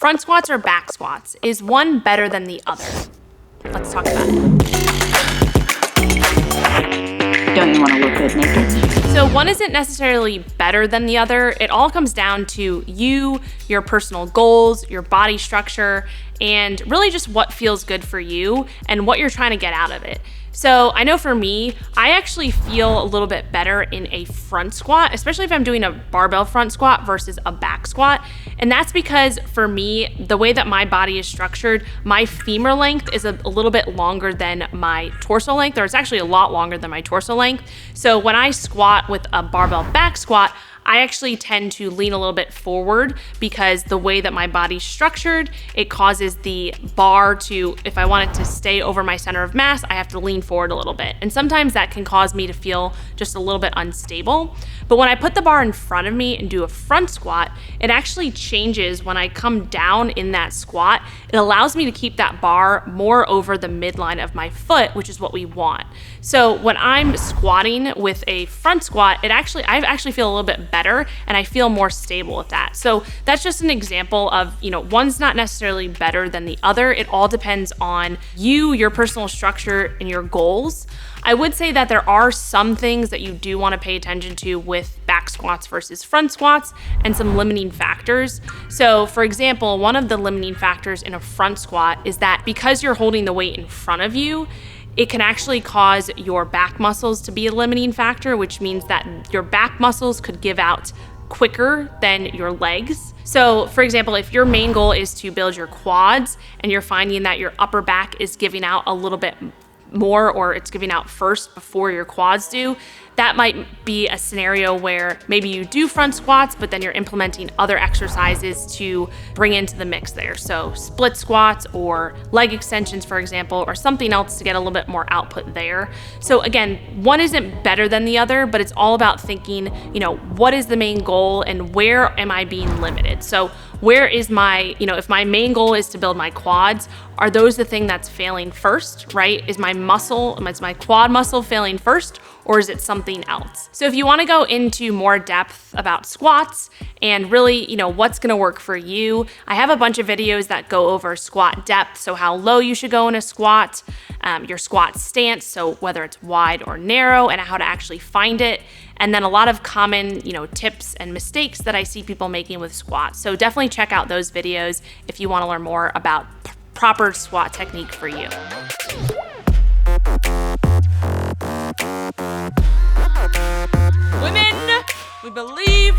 Front squats or back squats? Is one better than the other? Let's talk about it. Don't you want to look good naked? So one isn't necessarily better than the other. It all comes down to you, your personal goals, your body structure, and really just what feels good for you and what you're trying to get out of it. So I know for me, I actually feel a little bit better in a front squat, especially if I'm doing a barbell front squat versus a back squat. And that's because for me, the way that my body is structured, my femur length is a little bit longer than my torso length, or it's actually a lot longer than my torso length. So when I squat with a barbell back squat, I actually tend to lean a little bit forward because the way that my body's structured, it causes the bar to, if I want it to stay over my center of mass, I have to lean forward a little bit. And sometimes that can cause me to feel just a little bit unstable. But when I put the bar in front of me and do a front squat, it actually changes when I come down in that squat. It allows me to keep that bar more over the midline of my foot, which is what we want. So when I'm squatting with a front squat, I actually feel a little bit better and I feel more stable with that. So that's just an example of, one's not necessarily better than the other. It all depends on you, your personal structure, and your goals. I would say that there are some things that you do want to pay attention to with back squats versus front squats and some limiting factors. So for example, one of the limiting factors in a front squat is that because you're holding the weight in front of you, it can actually cause your back muscles to be a limiting factor, which means that your back muscles could give out quicker than your legs. So for example, if your main goal is to build your quads and you're finding that your upper back is giving out a little bit more, or it's giving out first before your quads do, that might be a scenario where maybe you do front squats, but then you're implementing other exercises to bring into the mix there. So split squats or leg extensions, for example, or something else to get a little bit more output there. So again, one isn't better than the other, but it's all about thinking, what is the main goal and where am I being limited? So where is my, if my main goal is to build my quads, are those the thing that's failing first, right? Is my quad muscle failing first, or is it something else? So if you want to go into more depth about squats and really, what's going to work for you, I have a bunch of videos that go over squat depth, so how low you should go in a squat, your squat stance, so whether it's wide or narrow, and how to actually find it, and then a lot of common, tips and mistakes that I see people making with squats. So definitely check out those videos if you want to learn more about proper squat technique for you. Women, we believe